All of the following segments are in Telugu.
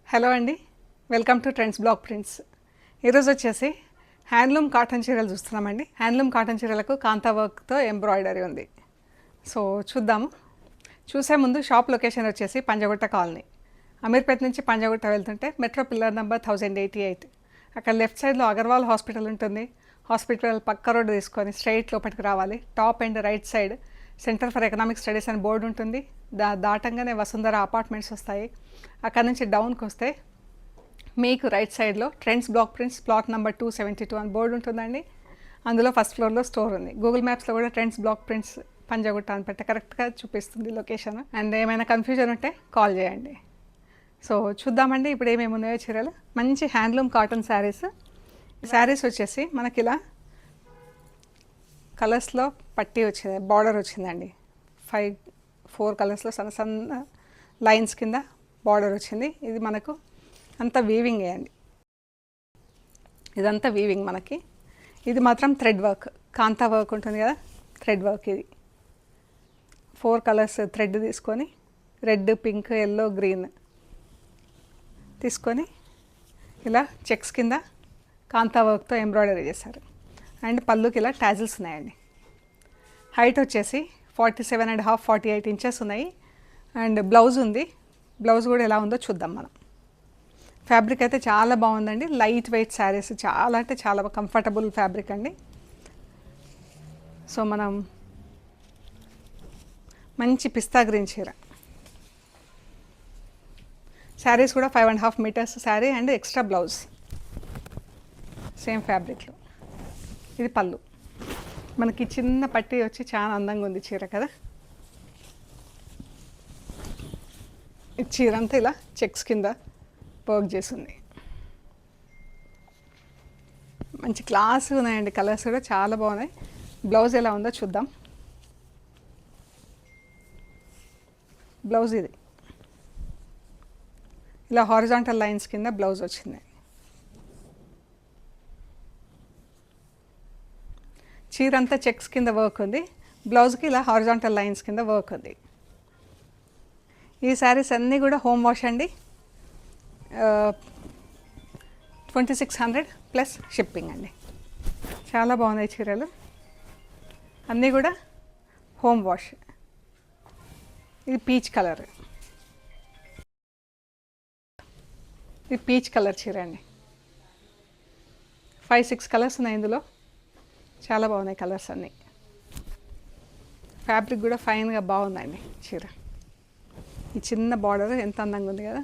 హలో అండి, welcome to trends block prints. ఈరోజు వచ్చేసి హ్యాండ్లూమ్ కాటన్ చీరలు చూస్తున్నామండి. హ్యాండ్లూమ్ కాటన్ చీరలకు కాంతా వర్క్తో ఎంబ్రాయిడరీ ఉంది. సో చూద్దాము. చూసే ముందు షాప్ లొకేషన్ వచ్చేసి పంజగుట్ట కాలనీ. అమీర్పేట నుంచి పంజగుట్ట వెళ్తుంటే మెట్రో పిల్లర్ నెంబర్ 1088. అక్కడ లెఫ్ట్ సైడ్లో అగర్వాల్ హాస్పిటల్ ఉంటుంది. హాస్పిటల్ పక్క రోడ్డు తీసుకొని స్ట్రైట్ లోపలికి రావాలి. Top and right side centre for economic studies అని బోర్డు ఉంటుంది. దాటంగానే వసుంధర అపార్ట్మెంట్స్ వస్తాయి. అక్కడ నుంచి డౌన్కి వస్తే మీకు రైట్ సైడ్లో trends block prints plot number 272 అని బోర్డు ఉంటుందండి. అందులో ఫస్ట్ ఫ్లోర్లో స్టోర్ ఉంది. గూగుల్ మ్యాప్స్లో కూడా ట్రెండ్స్ బ్లాక్ ప్రింట్స్ పంజగుట్ట అని పెట్టే కరెక్ట్గా చూపిస్తుంది లొకేషన్. అండ్ ఏమైనా కన్ఫ్యూజన్ ఉంటే కాల్ చేయండి. సో చూద్దామండి ఇప్పుడు ఏమేమి ఉన్నాయో చీరలు. మంచి హ్యాండ్లూమ్ కాటన్ శారీస్ వచ్చేసి మనకి ఇలా కలర్స్లో పట్టీ వచ్చింది, బార్డర్ వచ్చిందండి. 4 కలర్స్లో సన్న సన్న లైన్స్ కింద బార్డర్ వచ్చింది. ఇది మనకు అంతా వీవింగ్ వేయండి. ఇదంతా వీవింగ్ మనకి. ఇది మాత్రం థ్రెడ్ వర్క్, కాంతా వర్క్ ఉంటుంది కదా, థ్రెడ్ వర్క్. ఇది 4 కలర్స్ థ్రెడ్ తీసుకొని రెడ్, పింక్, ఎల్లో, గ్రీన్ తీసుకొని ఇలా చెక్స్ కింద కాంతా వర్క్తో ఎంబ్రాయిడరీ చేశారు. అండ్ పళ్ళుకి ఇలా టాజిల్స్ ఉన్నాయండి. హైట్ వచ్చేసి 47.5 48 ఇంచెస్ ఉన్నాయి. అండ్ బ్లౌజ్ ఉంది. బ్లౌజ్ కూడా ఎలా ఉందో చూద్దాం మనం. ఫ్యాబ్రిక్ అయితే చాలా బాగుందండి. లైట్ వెయిట్ శారీస్, చాలా అంటే చాలా కంఫర్టబుల్ ఫ్యాబ్రిక్ అండి. సో మనం మంచి పిస్తా గ్రీన్ చీర. శారీస్ కూడా 5.5 meters sari and extra blouse same ఫ్యాబ్రిక్లో. ఇది పళ్ళు. మనకి చిన్న పట్టీ వచ్చి చాలా అందంగా ఉంది చీర కదా. ఈ చీర అంతా ఇలా చెక్స్ కింద వర్క్ చేసింది. మంచి క్లాస్ ఉన్నాయండి. కలర్స్ కూడా చాలా బాగున్నాయి. బ్లౌజ్ ఎలా ఉందో చూద్దాం. బ్లౌజ్ ఇది ఇలా హారిజాంటల్ లైన్స్ కింద బ్లౌజ్ వచ్చింది. చీర అంతా చెక్స్ కింద వర్క్ ఉంది. బ్లౌజ్కి ఇలా హారిజాంటల్ లైన్స్ కింద వర్క్ ఉంది. ఈ శారీస్ అన్నీ కూడా హోమ్ వాష్ అండి. 2600 ప్లస్ షిప్పింగ్ అండి. చాలా బాగున్నాయి చీరలు. అన్నీ కూడా హోమ్ వాష్. ఇది పీచ్ కలర్. ఇది పీచ్ కలర్ చీర అండి. 5-6 కలర్స్ ఉన్నాయి ఇందులో. చాలా బాగున్నాయి కలర్స్ అన్నీ. ఫ్యాబ్రిక్ కూడా ఫైన్గా బాగుందండి చీర. ఈ చిన్న బార్డర్ ఎంత అందంగా ఉంది కదా.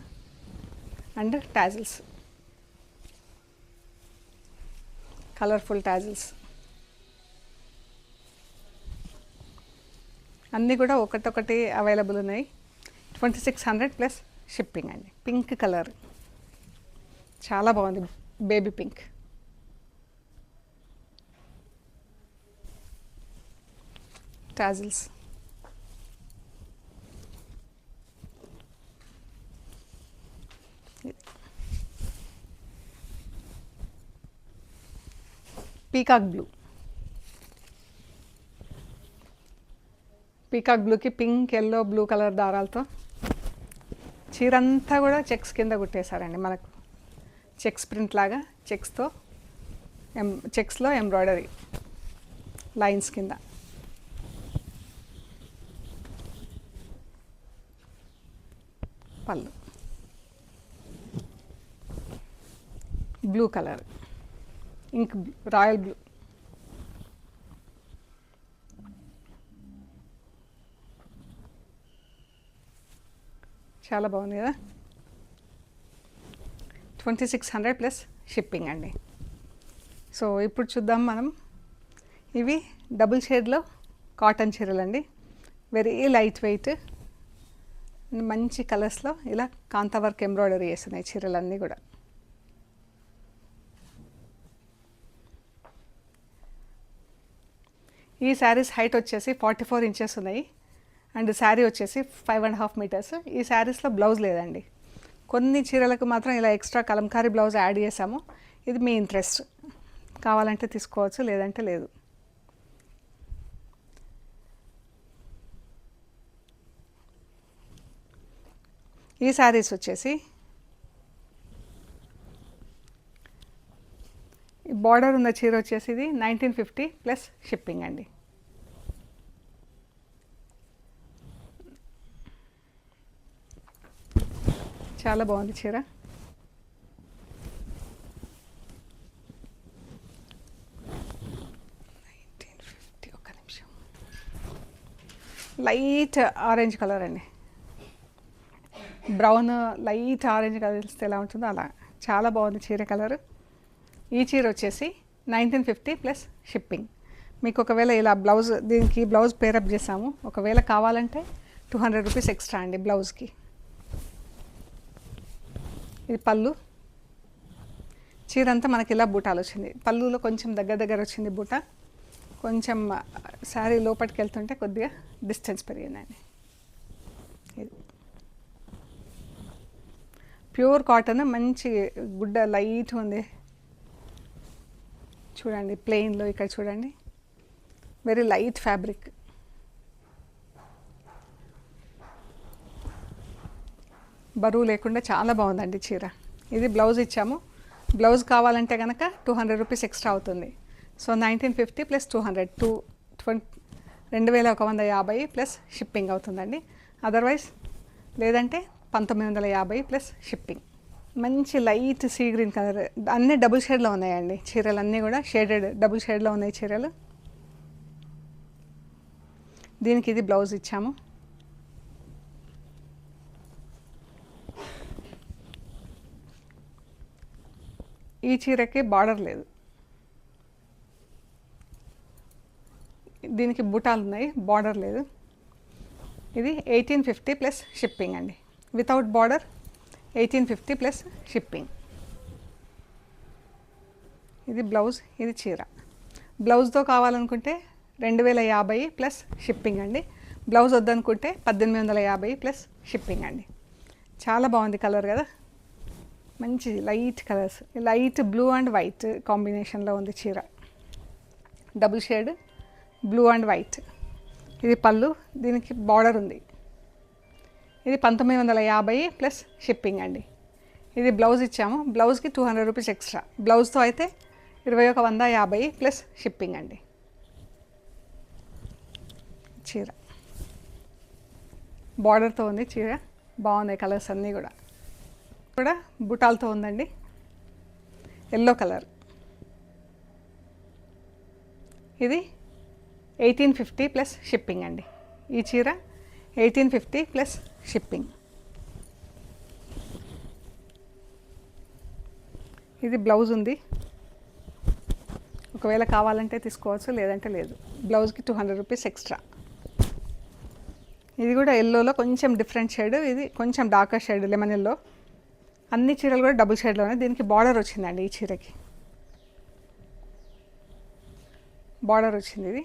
అండ్ టాజిల్స్, కలర్ఫుల్ టాజిల్స్ అన్నీ కూడా ఒకటొకటి అవైలబుల్ ఉన్నాయి. 2600 ప్లస్ షిప్పింగ్ అండి. పింక్ కలర్ చాలా బాగుంది, baby pink. Tassels peacock blue. Peacock బ్లూకి పింక్, ఎల్లో, బ్లూ కలర్ దారాలతో చీర అంతా కూడా చెక్స్ కింద కుట్టేశారండి. మనకు చెక్స్ ప్రింట్ లాగా చెక్స్లో ఎంబ్రాయిడరీ లైన్స్ కింద. పళ్ళు blue colour, ink blue, royal blue. చాలా బాగుంది కదా. 2600 ప్లస్ షిప్పింగ్ అండి. సో ఇప్పుడు చూద్దాం మనం. ఇవి డబుల్ షేడ్లో కాటన్ చీరలు అండి. వెరీ లైట్ వెయిట్, మంచి కలర్స్లో ఇలా కాంతా వర్క్ ఎంబ్రాయిడరీ చేస్తున్నాయి చీరలన్నీ కూడా. ఈ శారీస్ హైట్ వచ్చేసి 44 ఇంచెస్ ఉన్నాయి. అండ్ శారీ వచ్చేసి 5.5 మీటర్స్. ఈ శారీస్లో బ్లౌజ్ లేదండి. కొన్ని చీరలకు మాత్రం ఇలా ఎక్స్ట్రా కలంకారీ బ్లౌజ్ యాడ్ చేసాము. ఇది మీ ఇంట్రెస్ట్, కావాలంటే తీసుకోవచ్చు, లేదంటే లేదు. ఈ శారీస్ వచ్చేసి ఈ బార్డర్ ఉన్న చీర వచ్చేసి ఇది 1950 ప్లస్ షిప్పింగ్ అండి. చాలా బాగుంది చీర. ఒక్క నిమిషం. లైట్ ఆరెంజ్ కలర్ అండి, బ్రౌన్ లైట్ ఆరెంజ్ కలిస్తే ఎలా ఉంటుందో అలా చాలా బాగుంది చీర కలర్. ఈ చీర వచ్చేసి 1950 ప్లస్ షిప్పింగ్. మీకు ఒకవేళ ఇలా బ్లౌజ్, దీనికి బ్లౌజ్ పేరప్ చేసాము, ఒకవేళ కావాలంటే 200 రూపీస్ ఎక్స్ట్రా అండి బ్లౌజ్కి. ఇది పళ్ళు. చీర అంతా మనకి ఇలా బూటాలు వచ్చింది, పళ్ళులో కొంచెం దగ్గర వచ్చింది బూట, కొంచెం శారీ లోపలికి వెళ్తుంటే కొద్దిగా డిస్టెన్స్ పెరిగిందండి. ఇది ప్యూర్ కాటన్, మంచి గుడ్డ లైట్ ఉంది చూడండి. ప్లెయిన్లో ఇక్కడ చూడండి, వెరీ లైట్ ఫ్యాబ్రిక్. బరువు లేకుండా చాలా బాగుందండి చీర. ఇది బ్లౌజ్ ఇచ్చాము, బ్లౌజ్ కావాలంటే కనుక 200 రూపీస్ ఎక్స్ట్రా అవుతుంది. సో 1950 ప్లస్ 200, 2150 ప్లస్ షిప్పింగ్ అవుతుందండి. అదర్వైజ్ లేదంటే 1950 ప్లస్ షిప్పింగ్. మంచి లైట్ సీ గ్రీన్ కలర్, అన్నీ డబుల్ షేడ్లో ఉన్నాయండి చీరలు, అన్నీ కూడా షేడెడ్ డబుల్ షేడ్లో ఉన్నాయి చీరలు. దీనికి ఇది బ్లౌజ్ ఇచ్చాము. ఈ చీరకి బార్డర్ లేదు, దీనికి బుటాలు ఉన్నాయి, బార్డర్ లేదు. ఇది 1850 ప్లస్ షిప్పింగ్ అండి, వితౌట్ బార్డర్ 1850 ప్లస్ షిప్పింగ్. ఇది బ్లౌజ్, ఇది చీర. బ్లౌజ్తో కావాలనుకుంటే 2050 ప్లస్ షిప్పింగ్ అండి. బ్లౌజ్ వద్దనుకుంటే 1850 ప్లస్ షిప్పింగ్ అండి. చాలా బాగుంది కలర్ కదా, మంచి light colours, light blue and white కాంబినేషన్లో ఉంది చీర, double shade blue and white. ఇది పళ్ళు, దీనికి బార్డర్ ఉంది. ఇది 1950 ప్లస్ షిప్పింగ్ అండి. ఇది బ్లౌజ్ ఇచ్చాము, బ్లౌజ్కి 200 రూపీస్ ఎక్స్ట్రా. బ్లౌజ్తో అయితే 2150 ప్లస్ షిప్పింగ్ అండి. చీర బార్డర్తో ఉంది చీర, బాగున్నాయి కలర్స్ అన్నీ కూడా బుటాలతో ఉందండి. Yellow colour. ఇది 1850 ప్లస్ షిప్పింగ్ అండి. ఈ చీర 1850 ప్లస్ షిప్పింగ్. ఇది బ్లౌజ్ ఉంది, ఒకవేళ కావాలంటే తీసుకోవచ్చు, లేదంటే లేదు. బ్లౌజ్కి 200 రూపీస్ ఎక్స్ట్రా. ఇది కూడా ఎల్లోలో కొంచెం డిఫరెంట్ షేడ్, ఇది కొంచెం డార్కర్ షేడ్ లెమన్ ఎల్లో. అన్ని చీరలు కూడా డబుల్ షేడ్లోనే. దీనికి బార్డర్ వచ్చిందండి, ఈ చీరకి బార్డర్ వచ్చింది. ఇది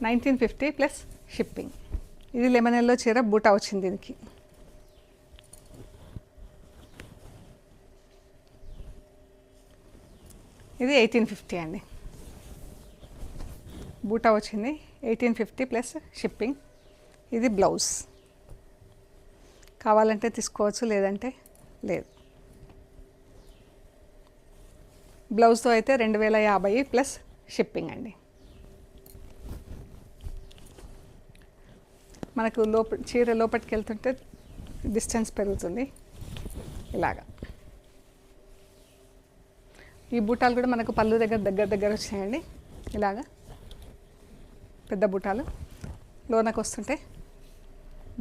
1950 ప్లస్ షిప్పింగ్. ఇది లెమన్ ఎల్లో చీర, బూటా వచ్చింది దీనికి. ఇది 1850 అండి, బూటా వచ్చింది. 1850 ప్లస్ షిప్పింగ్. ఇది బ్లౌజ్, కావాలంటే తీసుకోవచ్చు, లేదంటే లేదు. బ్లౌజ్తో అయితే 2050 ప్లస్ షిప్పింగ్ అండి. మనకు చీర లోపలికి వెళ్తుంటే డిస్టెన్స్ పెరుగుతుంది ఇలాగా. ఈ బూటాలు కూడా మనకు పళ్ళు దగ్గర వచ్చాయండి, ఇలాగా పెద్ద బూటాలు. లోనకు వస్తుంటే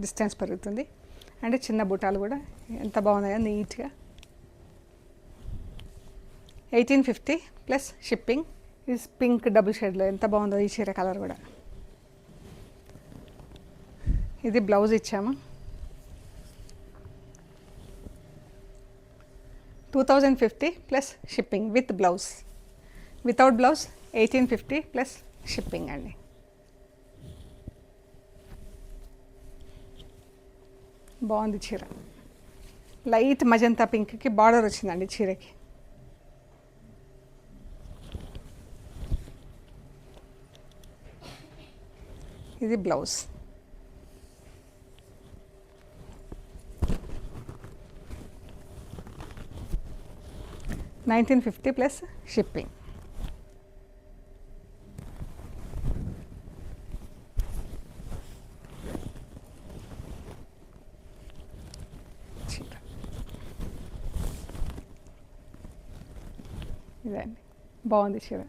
డిస్టెన్స్ పెరుగుతుంది. అంటే చిన్న బూటాలు కూడా ఎంత బాగున్నాయో నీట్గా. 1850 ప్లస్ షిప్పింగ్. ఇది పింక్ డబుల్ షేడ్లో ఎంత బాగుందో ఈ చీర కలర్ కూడా. ఇది బ్లౌజ్ ఇచ్చాము. 2050 plus shipping with blouse. Without blouse 1850 plus shipping అండి. బాగుంది చీర, లైట్ మజంతా పింక్కి బార్డర్ వచ్చిందండి చీరకి. ఇది బ్లౌజ్. 1950 plus shipping. ఇదండి, బాగుంది చీర.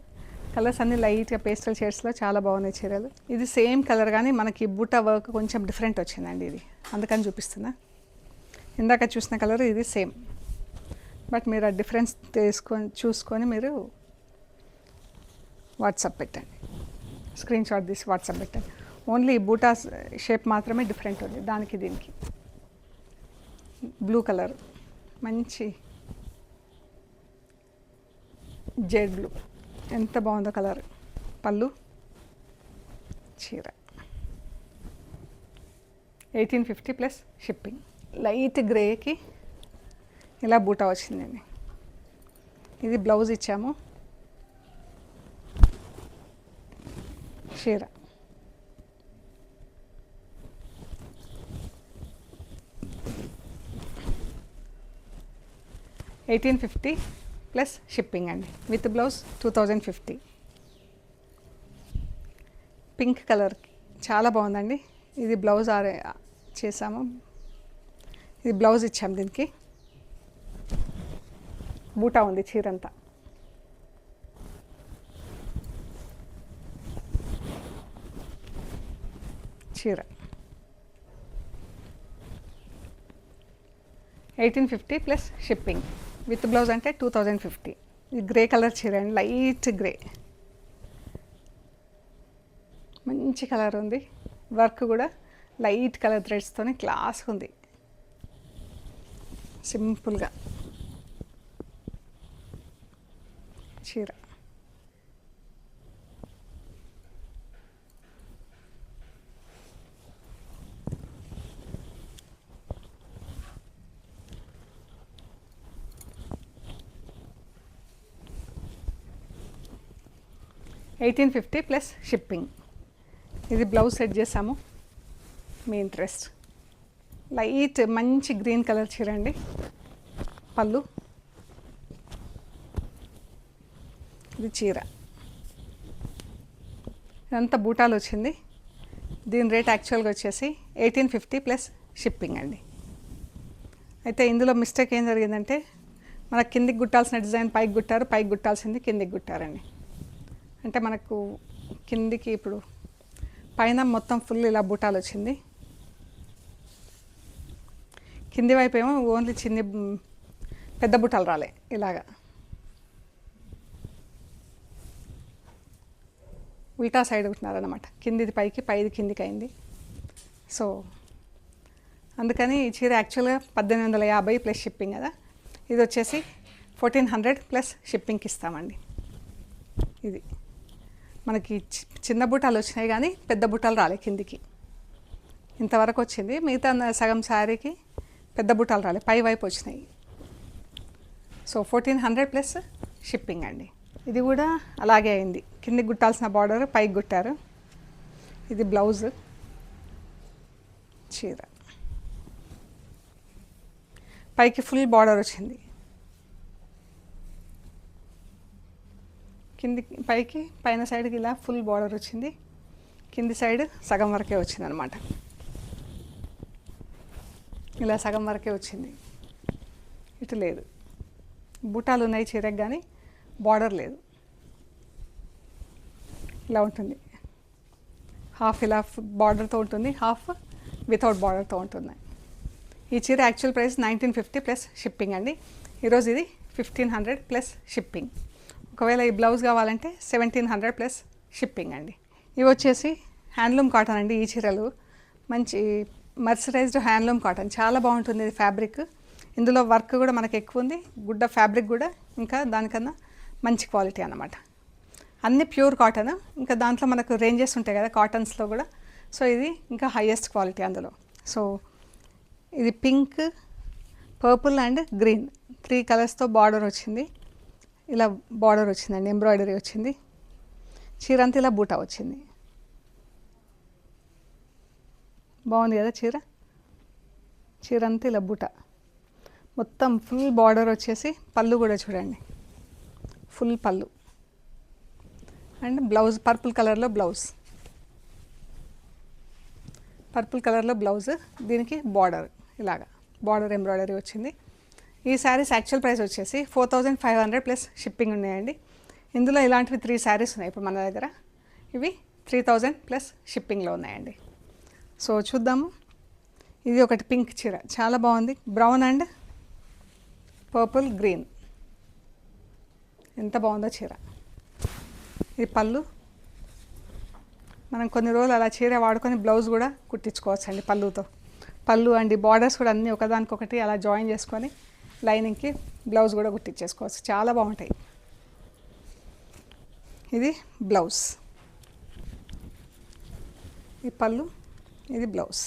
కలర్స్ అన్నీ లైట్గా పేస్టల్ షేడ్స్లో చాలా బాగున్నాయి చీరలు. ఇది సేమ్ కలర్ కానీ మనకి బూటా వర్క్ కొంచెం డిఫరెంట్ వచ్చిందండి ఇది, అందుకని చూపిస్తున్నా. ఇందాక చూసిన కలర్ ఇది సేమ్, బట్ మీరు ఆ డిఫరెన్స్ చూసుకొని మీరు వాట్సాప్ పెట్టండి, స్క్రీన్ షాట్ తీసి వాట్సాప్ పెట్టండి. ఓన్లీ బూటా షేప్ మాత్రమే డిఫరెంట్ ఉంది దానికి దీనికి. బ్లూ కలర్, మంచి జెడ్ బ్లూ, ఎంత బాగుందో కలర్. పళ్ళు, చీర 1850 ప్లస్ షిప్పింగ్. లైట్ గ్రేకి ఇలా బూటా వచ్చిందండి. ఇది బ్లౌజ్ ఇచ్చాము, చీర. $1850 ప్లస్ షిప్పింగ్ అండి. With blouse 2050. పింక్ కలర్ చాలా బాగుందండి. ఇది బ్లౌజ్ చేసాము, ఇది బ్లౌజ్ ఇచ్చాము. దీనికి బూటా ఉంది చీరంతా. చీర 1850 ప్లస్ షిప్పింగ్. విత్ బ్లౌజ్ అంటే 2050. ఇది గ్రే కలర్ చీర అండి, లైట్ గ్రే, మంచి కలర్ ఉంది. వర్క్ కూడా లైట్ కలర్ థ్రెడ్స్తోనే క్లాస్ ఉంది, సింపుల్గా చీర. $1850 ప్లస్ షిప్పింగ్. ఇది బ్లౌజ్ సెట్ చేసాము, మీ ఇంట్రెస్ట్. లైట్ మంచి గ్రీన్ కలర్ చీర అండి. పళ్ళు, ఇది చీర. ఇదంతా బూటాలు వచ్చింది. దీని రేట్ యాక్చువల్గా వచ్చేసి 1850 ప్లస్ షిప్పింగ్ అండి. అయితే ఇందులో మిస్టేక్ ఏం జరిగిందంటే, మన కిందికి గుట్టాల్సిన డిజైన్ పైకి గుట్టారు, పైకి గుట్టాల్సింది కిందికి గుట్టారండి. అంటే మనకు కిందికి ఇప్పుడు పైన మొత్తం ఫుల్ ఇలా బూటాలు వచ్చింది, కింది వైపు ఏమో ఓన్లీ పెద్ద బూటాలు రాలే. ఇలాగా ఉల్టా సైడ్ కుట్టినారనమాట, కిందిది పైకి పైది కిందికి అయింది. సో అందుకని ఈ చీర యాక్చువల్గా 1850 ప్లస్ షిప్పింగ్ కదా, ఇది వచ్చేసి 1400 ప్లస్ షిప్పింగ్కి ఇస్తామండి. ఇది మనకి చిన్న బూటాలు వచ్చినాయి కానీ పెద్ద బూటాలు రాలే, కిందికి ఇంతవరకు వచ్చింది. మిగతా సగం శారీకి పెద్ద బూటాలు రాలే, పై వైపు వచ్చినాయి. సో 1400 ప్లస్ షిప్పింగ్ అండి. ఇది కూడా అలాగే అయింది, కిందికి గుట్టాల్సిన బార్డర్ పైకి గుట్టారు. ఇది బ్లౌజ్, చీర. పైకి ఫుల్ బార్డర్ వచ్చింది, కింది పైకి పైన సైడ్కి ఇలా ఫుల్ బార్డర్ వచ్చింది, కింది సైడ్ సగం వరకే వచ్చింది అనమాట. ఇలా సగం వరకే వచ్చింది, ఇటు లేదు. బూటాలు ఉన్నాయి చీరకు కానీ బార్డర్ లేదు. ఇలా ఉంటుంది, హాఫ్ ఇలా బార్డర్తో ఉంటుంది, హాఫ్ వితౌట్ బార్డర్తో ఉంటుంది. ఈ చీర యాక్చువల్ ప్రైస్ 1950 ప్లస్ షిప్పింగ్ అండి. ఈరోజు ఇది 1500 ప్లస్ షిప్పింగ్. ఒకవేళ ఈ బ్లౌజ్ కావాలంటే 1700 ప్లస్ షిప్పింగ్ అండి. ఇవి వచ్చేసి హ్యాండ్లూమ్ కాటన్ అండి. ఈ చీరలు మంచి మర్సరైజ్డ్ హ్యాండ్లూమ్ కాటన్, చాలా బాగుంటుంది ఇది ఫ్యాబ్రిక్. ఇందులో వర్క్ కూడా మనకు ఎక్కువ ఉంది, గుడ్డ ఫ్యాబ్రిక్ కూడా ఇంకా దానికన్నా మంచి క్వాలిటీ అన్నమాట. అన్నీ ప్యూర్ కాటన్. ఇంకా దాంట్లో మనకు రేంజెస్ ఉంటాయి కదా కాటన్స్లో కూడా, సో ఇది ఇంకా హైయెస్ట్ క్వాలిటీ అందులో. సో ఇది పింక్, పర్పుల్ అండ్ గ్రీన్ 3 కలర్స్తో బార్డర్ వచ్చింది. ఇలా బార్డర్ వచ్చిందండి, ఎంబ్రాయిడరీ వచ్చింది. చీర అంతా ఇలా బూటా వచ్చింది. బాగుంది కదా చీర. చీర అంతా ఇలా బూటా, మొత్తం ఫుల్ బార్డర్ వచ్చేసి పళ్ళు కూడా చూడండి ఫుల్ పళ్ళు అండ్ బ్లౌజ్ పర్పుల్ కలర్లో బ్లౌజ్, పర్పుల్ కలర్లో బ్లౌజ్, దీనికి బార్డర్ ఇలాగా బార్డర్ ఎంబ్రాయిడరీ వచ్చింది. ఈ శారీస్ యాక్చువల్ ప్రైస్ వచ్చేసి 4500 ప్లస్ షిప్పింగ్ ఉన్నాయండి. ఇందులో ఇలాంటివి 3 శారీస్ ఉన్నాయి ఇప్పుడు మన దగ్గర. ఇవి 3000 ప్లస్ షిప్పింగ్లో ఉన్నాయండి. సో చూద్దాము. ఇది ఒకటి పింక్ చీర చాలా బాగుంది, బ్రౌన్ అండ్ పర్పుల్ గ్రీన్, ఎంత బాగుందో చీర. ఇది పళ్ళు, మనం కొన్ని రోజులు అలా చీర వాడుకొని బ్లౌజ్ కూడా కుట్టించుకోవచ్చు అండి పళ్ళుతో. పళ్ళు అండ్ ఈ బార్డర్స్ కూడా అన్నీ ఒకదానికొకటి అలా జాయిన్ చేసుకొని లైనింగ్కి బ్లౌజ్ కూడా కుట్టించేసుకోవచ్చు, చాలా బాగుంటాయి. ఇది బ్లౌజ్, ఈ పళ్ళు, ఇది బ్లౌజ్,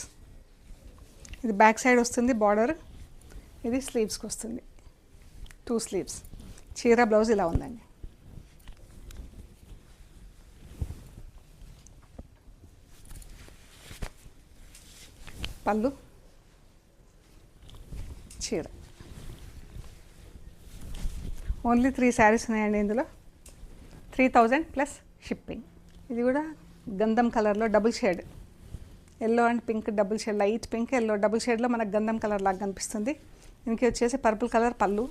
ఇది బ్యాక్ సైడ్ వస్తుంది బార్డర్, ఇది స్లీవ్స్కి వస్తుంది 2 స్లీవ్స్. చీర బ్లౌజ్ ఇలా ఉందండి. పళ్ళు, చీర. ఓన్లీ 3 శారీస్ ఉన్నాయండి ఇందులో. 3000 ప్లస్ షిప్పింగ్. ఇది కూడా గంధం కలర్లో double shade, yellow and pink double shade, light pink yellow double షేడ్లో మనకు గంధం కలర్ లాగా కనిపిస్తుంది. దీనికి వచ్చేసి పర్పుల్ కలర్ పళ్ళు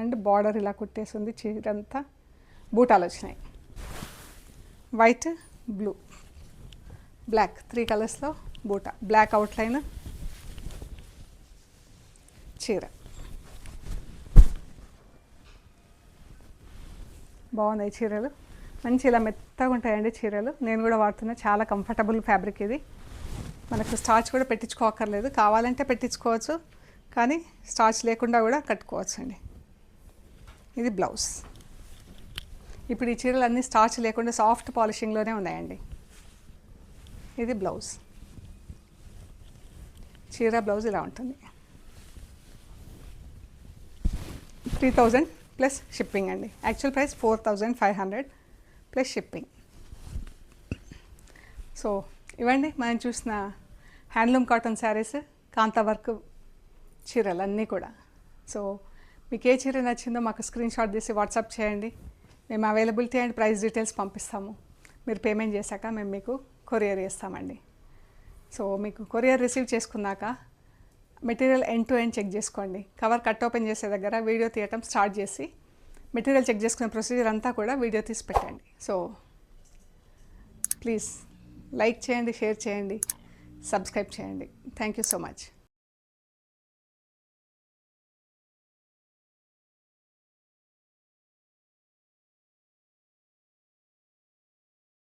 అండ్ బార్డర్ ఇలా కుట్టేసింది. చీరంతా బూటాలు వచ్చినాయి, వైట్ బ్లూ బ్లాక్ 3 కలర్స్లో బూటా, బ్లాక్ అవుట్లైన్ చీర. బాగున్నాయి చీరలు, మంచి ఇలా మెత్తగా ఉంటాయండి చీరలు. నేను కూడా వాడుతున్నా, చాలా కంఫర్టబుల్ ఫ్యాబ్రిక్ ఇది. మనకు స్టార్చ్ కూడా పెట్టించుకోకర్లేదు, కావాలంటే పెట్టించుకోవచ్చు కానీ స్టార్చ్ లేకుండా కూడా కట్టుకోవచ్చు అండి. ఇది బ్లౌజ్. ఇప్పుడు ఈ చీరలు అన్నీ స్టార్చ్ లేకుండా సాఫ్ట్ పాలిషింగ్లోనే ఉన్నాయండి. ఇది బ్లౌజ్, చీర బ్లౌజ్ ఇలా ఉంటుంది. 3000 ప్లస్ షిప్పింగ్ అండి. Actual price 4500 plus shipping. So ఇవ్వండి మనం చూసిన హ్యాండ్లూమ్ కాటన్ శారీస్, కాంతా వర్క్ చీరలు అన్నీ కూడా. సో మీకు ఏ చీర నచ్చిందో మాకు స్క్రీన్ షాట్ తీసి వాట్సాప్ చేయండి. మేము అవైలబిలిటీ అండ్ ప్రైస్ డీటెయిల్స్ పంపిస్తాము. మీరు పేమెంట్ చేశాక మేము మీకు కొరియర్ చేస్తామండి. సో మీకు కొరియర్ రిసీవ్ చేసుకున్నాక material end to end check చేసుకోండి. కవర్ కట్ ఓపెన్ చేసే దగ్గర వీడియో తీయటం స్టార్ట్ చేసి మెటీరియల్ చెక్ చేసుకునే ప్రొసీజర్ అంతా కూడా వీడియో తీసి పెట్టండి. సో ప్లీజ్ లైక్ చేయండి, షేర్ చేయండి, సబ్స్క్రైబ్ చేయండి. Thank you so much.